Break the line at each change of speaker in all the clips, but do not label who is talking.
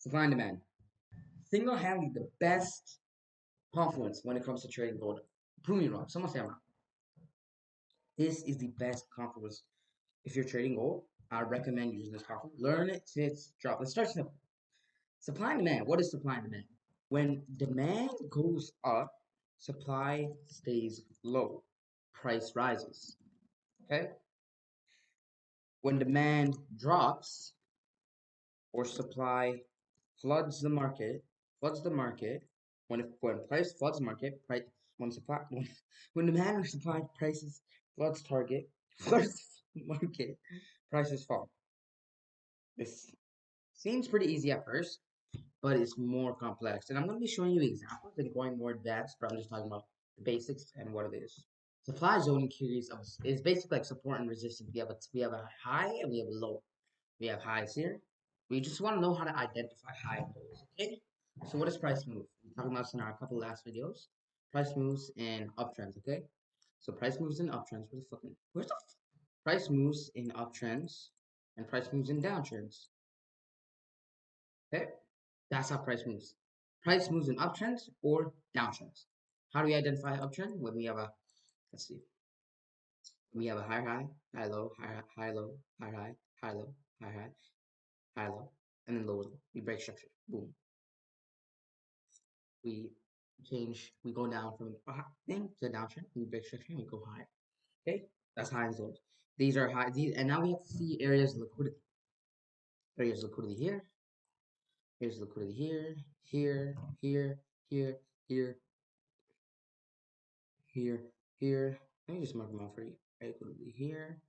Supply and demand. Single-handedly the best confluence when it comes to trading gold. Prove me wrong. Someone say I'm wrong. This is the best confluence. If you're trading gold, I recommend using this confluence. Learn it till it's drop. Let's start simple. Supply and demand. What is supply and demand? When demand goes up, supply stays low. Price rises. Okay? When demand drops or supply floods the market. When price floods market, price when supply when demand or supply prices floods target floods market, prices fall. This seems pretty easy at first, but it's more complex. And I'm going to be showing you examples and going more depth, but I'm just talking about the basics and what it is. Supply zoning theory is basically like support and resistance. We have a high and we have a low. We have highs here. We just want to know how to identify high and lows. Okay. So what is price move? We talked about this in our couple last videos. Price moves in uptrends. Okay. So price moves in uptrends. Where's the price moves in uptrends and price moves in downtrends? Okay. That's how price moves. Price moves in uptrends or downtrends. How do we identify uptrend? When we have a, let's see, we have a high high, high low, high low, high high, high low, high high, high low, and then lower low. We break structure. Boom. We we go down from a thing to a downtrend. We break structure and we go higher. Okay, that's high and lows. These are high. And now we have to see areas of liquidity. Areas of liquidity here. Here's liquidity here, here, here, here, here, here, here. Let me just mark them out for you. Right, liquidity here.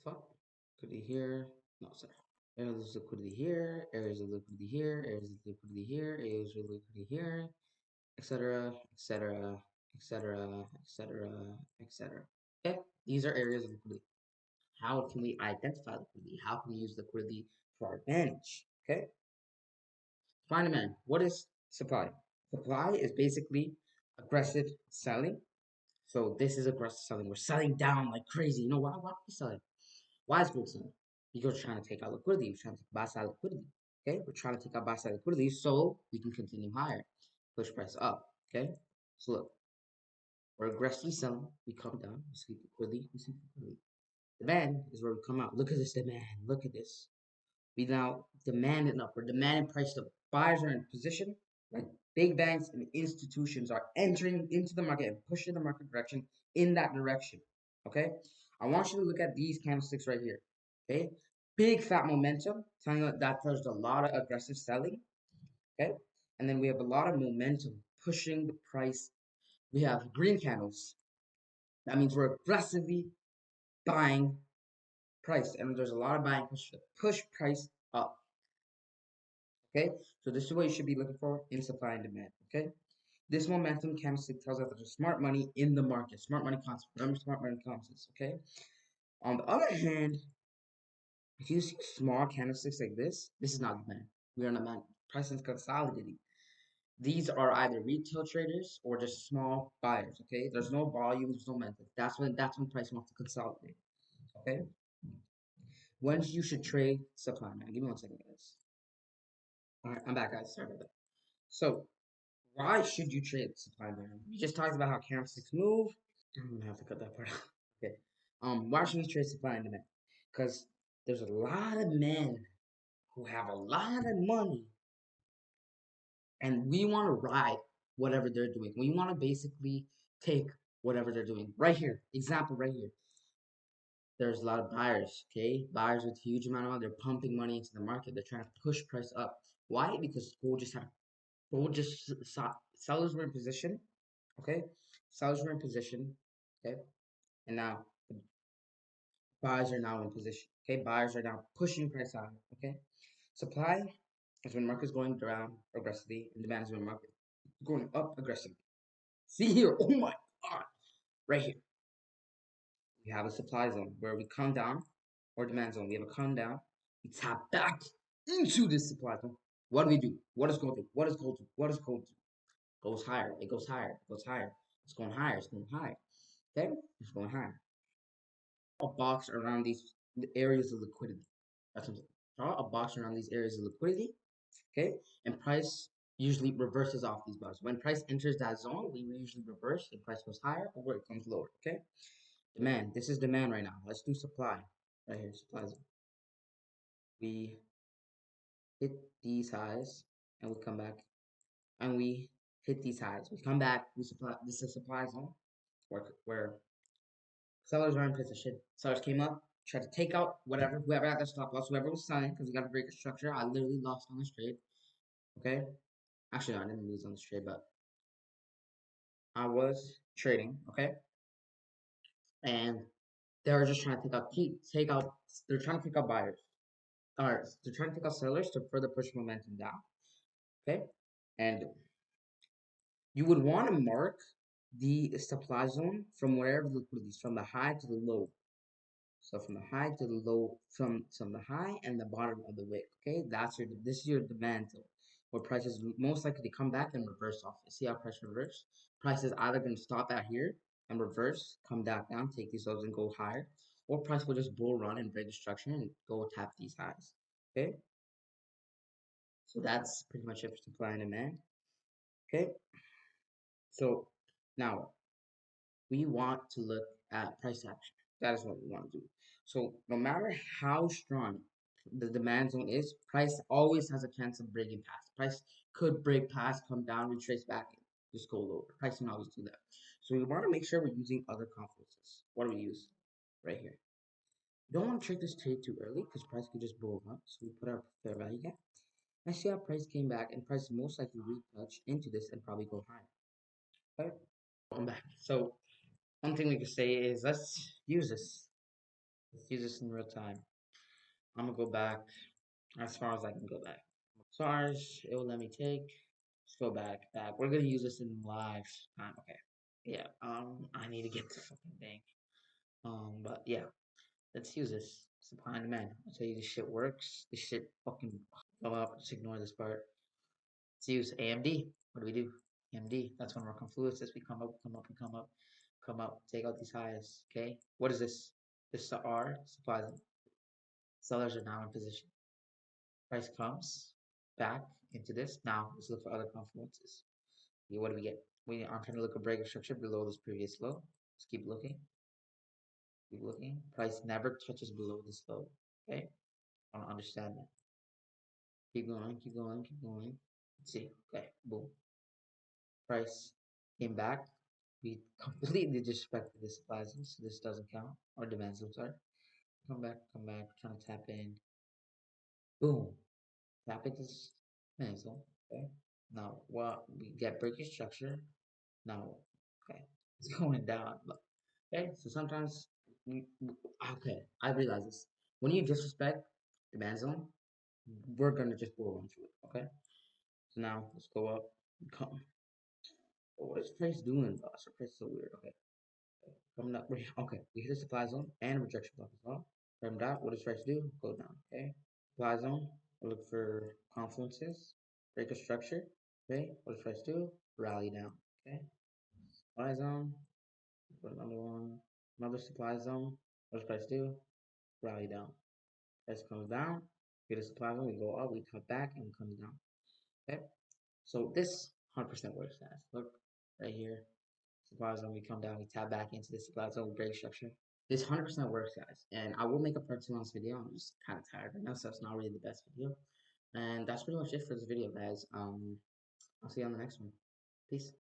The fuck? Liquidity here. No, sorry. Areas of liquidity here, areas of liquidity here, areas of liquidity here, areas of liquidity here, etc., etc., etc., etc., etc. Okay, these are areas of liquidity. How can we identify liquidity? How can we use liquidity to our advantage? Okay. Supply and demand. What is supply? Supply is basically aggressive selling. So this is aggressive selling. We're selling down like crazy. You know why? Why are we selling? Why is gold selling? Because we're trying to take out liquidity. We're trying to buy side liquidity. Okay, we're trying to take out buy side liquidity so we can continue higher, push price up. Okay, so look, we're aggressively selling. We come down. We see liquidity. We see liquidity. Demand is where we come out. Look at this demand. Look at this. We now demanding up. We're demanding price up. Buyers are in position. Like big banks and institutions are entering into the market and pushing the market direction in that direction. Okay. I want you to look at these candlesticks right here. Okay. Big fat momentum, telling us that there's a lot of aggressive selling. Okay. And then we have a lot of momentum pushing the price. We have green candles. That means we're aggressively buying price. And there's a lot of buying push price up. Okay, so this is what you should be looking for in supply and demand. Okay, this momentum candlestick tells us that there's smart money in the market, smart money concept. Remember smart money concepts. Okay, on the other hand, if you see small candlesticks like this is not demand. We are not demand. Price is consolidating. These are either retail traders or just small buyers. Okay, there's no volume, there's no momentum. That's when price wants to consolidate. Okay, when you should trade supply. Man, give me 1 second, guys. All right, I'm back, guys. Sorry about that. So why should you trade supply and demand? We just talked about how candlesticks move. I'm gonna have to cut that part out. Okay. Why should we trade supply and demand? Because there's a lot of men who have a lot of money, and we want to ride whatever they're doing. We want to basically take whatever they're doing. Right here, example right here. There's a lot of buyers. Okay, buyers with huge amount of money. They're pumping money into the market. They're trying to push price up. Why? Because gold just sellers were in position. Okay, sellers were in position. Okay, and now buyers are now in position. Okay, buyers are now pushing price higher. Okay, supply is when market's going down aggressively, and demand is when market going up aggressively. See here, oh my god, right here, we have a supply zone where we come down, or demand zone. We have a come down. We tap back into this supply zone. What do we do? What does gold do? What does gold do? What does gold do? Goes higher. It goes higher. It goes higher. It's going higher. It's going higher. Okay, it's going higher. A box around these areas of liquidity. That's what I'm saying. Draw a box around these areas of liquidity. Okay, and price usually reverses off these bars. When price enters that zone, we usually reverse. The price goes higher or it comes lower. Okay, demand. This is demand right now. Let's do supply right here. Supply zone. We hit these highs and we come back and we hit these highs. We come back. We supply. This is supply zone where sellers are in position. Sellers came up, tried to take out whatever, whoever had their stop loss, whoever was selling, because we got to break a structure. I literally lost on this trade. Okay, actually, no, I didn't lose on this trade, but I was trading. Okay, and they were just trying to take out. They're trying to take out buyers. Or they're trying to take out sellers to further push momentum down. Okay, and you would want to mark the supply zone from wherever the liquidity is, from the high to the low. So from the high to the low, from the high and the bottom of the wick. Okay, this is your demand zone, where prices most likely to come back and reverse off it. See how price reverse? Price is either going to stop at here and reverse, come back down, take these lows and go higher, or price will just bull run and break the structure and go tap these highs. Okay, so that's pretty much it for supply and demand. Okay, so now we want to look at price action. That is what we want to do. So no matter how strong the demand zone is, price always has a chance of breaking past. Price could break past, come down, retrace back, and just go lower. Price can always do that. So we want to make sure we're using other confluences. What do we use? Right here. You don't want to trade this trade too early because price could just blow up. So we put our fair value gap. And see how price came back, and price most likely retouch into this and probably go higher. Okay? Going back. So one thing we could say is let's use this. Let's use this in real time. I'm gonna go back as far as I can go back. As far as it will let me take. Let's go back. We're gonna use this in live time. Okay. Yeah. I need to get the fucking thing. But yeah, let's use this. Supply and demand. I'll tell you this shit works. This shit fucking go out. Just ignore this part. Let's use AMD. What do we do? AMD. That's one of our confluences. We come up, come up, and come up, come up. Take out these highs. Okay. What is this? This is R. Supplies. Sellers are now in position. Price comes back into this. Now let's look for other confluences. Okay, what do we get? I'm trying to look a break of structure below this previous low. Let's keep looking. Keep looking. Price never touches below this low. Okay. I don't understand that. Keep going, keep going, keep going. Let's see. Okay. Boom. Price came back. We completely disrespected this supply zone, so this doesn't count. Or demand zone, sorry. Come back, trying to tap in. Boom. Tap into this demand zone. Okay. Now what we get breaking structure. Now okay. It's going down. Okay, so sometimes okay, I realize this. When you disrespect demand zone, we're gonna just blow into it. Okay. So now let's go up. Come. Oh, what is price doing? Gosh, price is so weird. Okay. Coming up. Okay, we hit the supply zone and rejection block as well. From that, what does price do? Go down. Okay. Supply zone. We'll look for confluences. Break a structure. Okay. What does price do? Rally down. Okay. Supply zone. Put another one. Another supply zone. What does price do? Rally down. Price comes down. Get a supply zone. We go up. We cut back and comes down. Okay. So this 100% works, guys. Look right here. Supply zone. We come down. We tap back into the supply zone. Break structure. This 100% works, guys. And I will make a part 2 on this video. I'm just kind of tired right now, so it's not really the best video. And that's pretty much it for this video, guys. I'll see you on the next one. Peace.